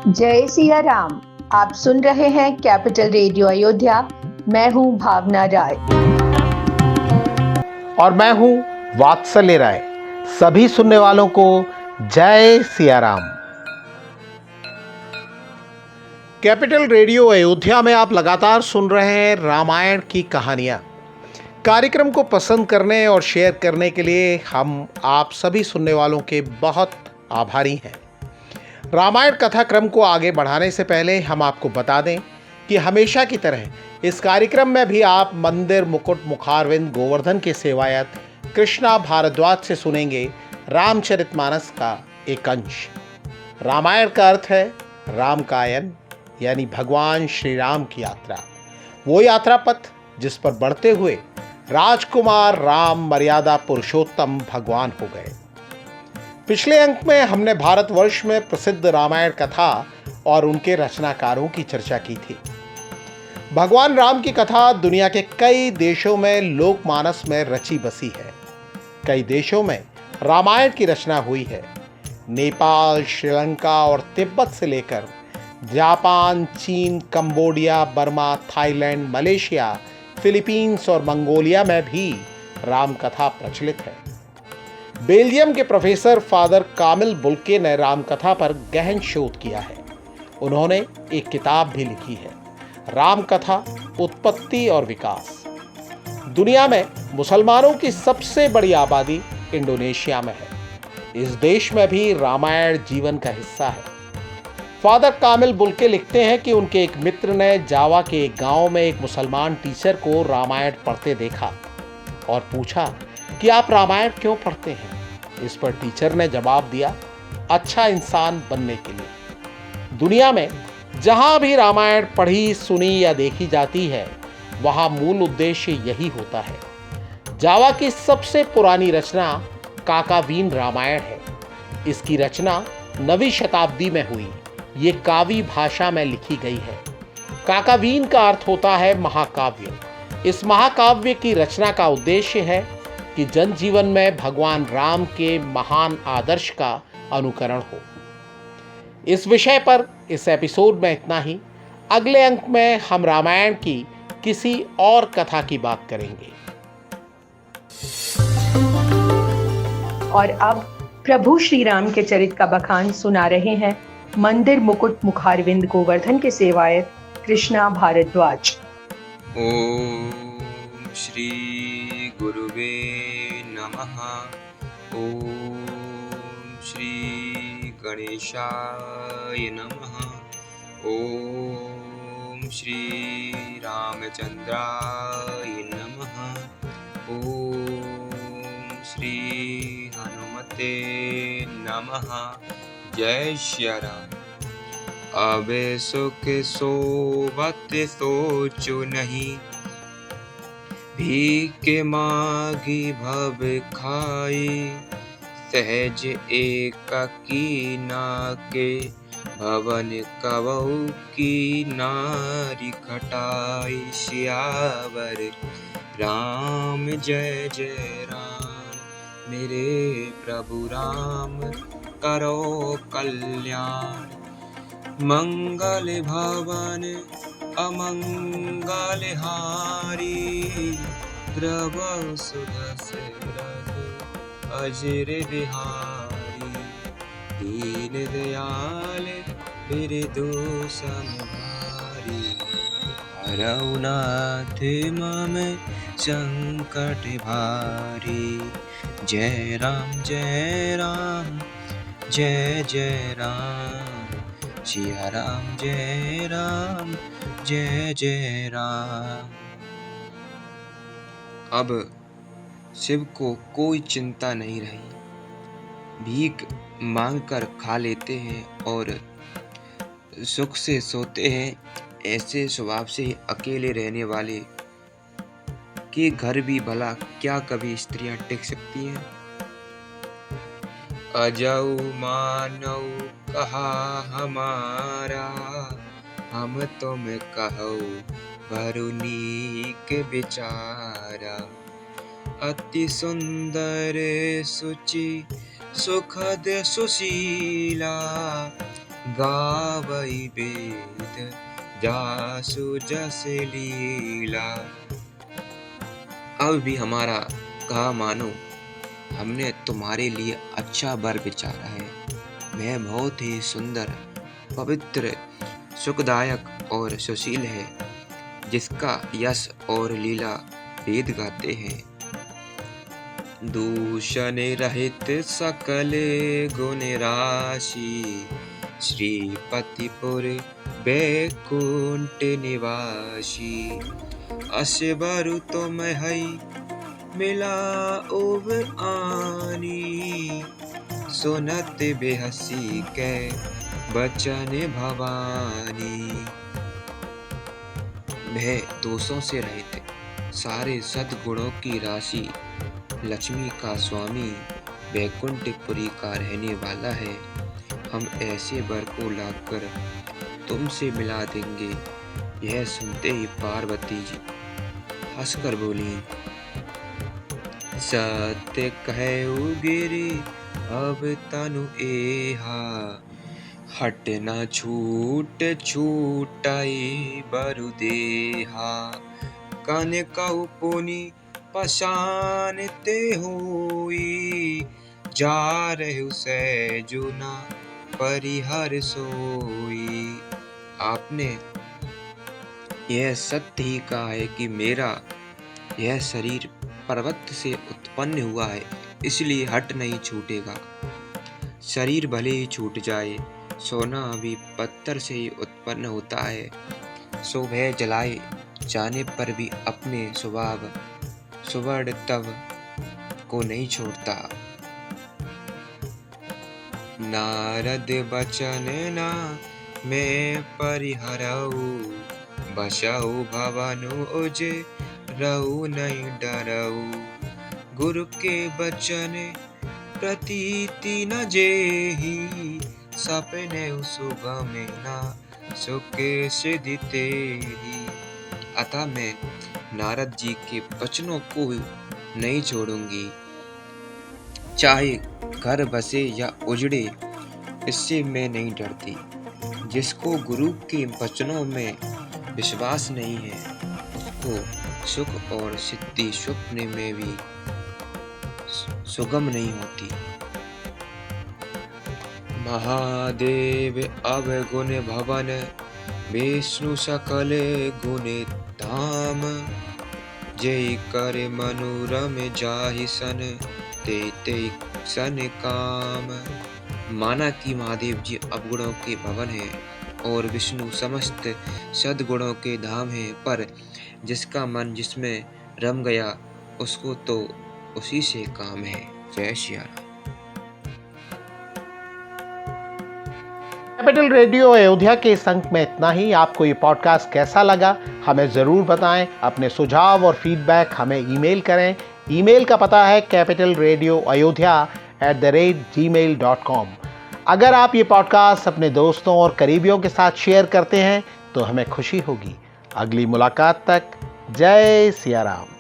जय सिया राम। आप सुन रहे हैं कैपिटल रेडियो अयोध्या। मैं हूं भावना राय और मैं हूं वात्सल्य राय। सभी सुनने वालों को जय सिया राम। कैपिटल रेडियो अयोध्या में आप लगातार सुन रहे हैं रामायण की कहानियां। कार्यक्रम को पसंद करने और शेयर करने के लिए हम आप सभी सुनने वालों के बहुत आभारी हैं। रामायण कथा क्रम को आगे बढ़ाने से पहले हम आपको बता दें कि हमेशा की तरह इस कार्यक्रम में भी आप मंदिर मुकुट मुखारविंद गोवर्धन के सेवायत कृष्णा भारद्वाज से सुनेंगे रामचरितमानस का एक अंश। रामायण का अर्थ है राम कायन, यानी भगवान श्री राम की यात्रा। वो यात्रा पथ जिस पर बढ़ते हुए राजकुमार राम मर्यादा पुरुषोत्तम भगवान हो गए। पिछले अंक में हमने भारतवर्ष में प्रसिद्ध रामायण कथा और उनके रचनाकारों की चर्चा की थी। भगवान राम की कथा दुनिया के कई देशों में लोकमानस में रची बसी है। कई देशों में रामायण की रचना हुई है। नेपाल, श्रीलंका और तिब्बत से लेकर जापान, चीन, Cambodia, Burma, Thailand, Malaysia, Philippines और मंगोलिया में भी राम कथा प्रचलित है। बेल्जियम के प्रोफेसर फादर कामिल बुल्के ने रामकथा पर गहन शोध किया है। उन्होंने एक किताब भी लिखी है, रामकथा उत्पत्ति और विकास। दुनिया में मुसलमानों की सबसे बड़ी आबादी इंडोनेशिया में है। इस देश में भी रामायण जीवन का हिस्सा है। फादर कामिल बुल्के लिखते हैं कि उनके एक मित्र ने जावा के एक गांव में एक मुसलमान टीचर को रामायण पढ़ते देखा और पूछा कि आप रामायण क्यों पढ़ते हैं। इस पर टीचर ने जवाब दिया, अच्छा इंसान बनने के लिए। दुनिया में जहां भी रामायण पढ़ी, सुनी या देखी जाती है, वहां मूल उद्देश्य यही होता है। जावा की सबसे पुरानी रचना काकावीन रामायण है। इसकी रचना 9वीं शताब्दी में हुई। ये कावी भाषा में लिखी गई है। काकावीन का अर्थ होता है महाकाव्य। इस महाकाव्य की रचना का उद्देश्य है कि जनजीवन में भगवान राम के महान आदर्श का अनुकरण हो। इस विषय पर इस एपिसोड में इतना ही। अगले अंक में हम रामायण की किसी और कथा की बात करेंगे। और अब प्रभु श्री राम के चरित का बखान सुना रहे हैं मंदिर मुकुट मुखारविंद गोवर्धन के सेवायत कृष्णा भारद्वाज। ओम श्री गुरुवे नमः। ओम श्री गणेशाय नमः। ओम श्री रामचंद्राय नमः। ओम श्री हनुमते नमः। जय श्री राम। अबे सुख सोबत सोचो नहीं, भीख मांगी भव खाई। सहज एकाकी नाके, भवन कबहु की नारी खटाई। सियावर राम जय जय राम। मेरे प्रभु राम करो कल्याण। मंगल भवन अमंगल हारी। द्रव सुदस अजर बिहारी। दीन दयाल बिरदु समहारी। हरउनाथ मम संकट भारी। जय राम जय राम जय जय राम। सिया राम जय राम जय जय राम। अब शिव को कोई चिंता नहीं रही। भीख मांगकर खा लेते हैं और सुख से सोते हैं। ऐसे स्वभाव से अकेले रहने वाले के घर भी भला क्या कभी स्त्रियां टिक सकती हैं। अजऊ मानव कहा हमारा, हम तुम कहो वरुणीक बिचारा। अति सुंदर सुचि सुखद सुशीला, गावई वेद जासु जस लीला। अब भी हमारा कहा मानो, हमने तुम्हारे लिए अच्छा वर विचारा है। वह बहुत ही सुंदर, पवित्र, सुखदायक और सुशील है, जिसका यश और लीला वेद गाते हैं। दूषण रहित सकल गुण राशि, श्रीपतिपुर बैकुंठ निवासी। असबरु तुम है मिला उब आनी, सुनत बेहसी के बचन भवानी। वह दोषों से रहित, सारे सद्गुणों की राशि, लक्ष्मी का स्वामी, बैकुंठपुरी का रहने वाला है। हम ऐसे वर को लाकर तुमसे मिला देंगे। यह सुनते ही पार्वती जी हंसकर बोली, सत्य कहु गिरि अब तनु एहा, हट न छूट छूटाई बरु देहा। कन कहु पुनि पशानते होई, जा रहु सहजु न परिहर सोई। आपने यह सत्य ही कहा है कि मेरा यह शरीर पर्वत से उत्पन्न हुआ है, इसलिए हट नहीं छूटेगा। शरीर भले ही छूट जाए, सोना भी पत्थर से ही उत्पन्न होता है, सो वह जलाए जाने पर भी अपने स्वभाव सुवर्ण तव को नहीं छोड़ता। नारद बचन ना मैं परिहरऊ, बसहु भवनु उजे रहु नहीं डरऊ। गुरु के बचन प्रतीति न जेहि, सपने सुगम ना सुके सिद्धि तेहि। अतः मैं नारद जी के वचनों को नहीं छोड़ूंगी, चाहे घर बसे या उजड़े, इससे मैं नहीं डरती। जिसको गुरु के वचनों में विश्वास नहीं है, उसको सुख और सिद्धि स्वप्न में भी सुगम नहीं होती। महादेव अवगुण भवन, विष्णु सकल गुण धाम। जय कर मनोरम जाहि सन, ते ते सन काम। माना कि महादेव जी अवगुणों के भवन हैं और विष्णु समस्त सद्गुणों के धाम हैं, पर जिसका मन जिसमें रम गया, उसको तो उसी से काम है। जय श्री राम। कैपिटल रेडियो अयोध्या के इस अंक में इतना ही। आपको ये पॉडकास्ट कैसा लगा हमें ज़रूर बताएं। अपने सुझाव और फीडबैक हमें ईमेल करें। ईमेल का पता है capitalradioayodhya@gmail.com। अगर आप ये पॉडकास्ट अपने दोस्तों और करीबियों के साथ शेयर करते हैं तो हमें खुशी होगी। अगली मुलाकात तक जय सिया राम।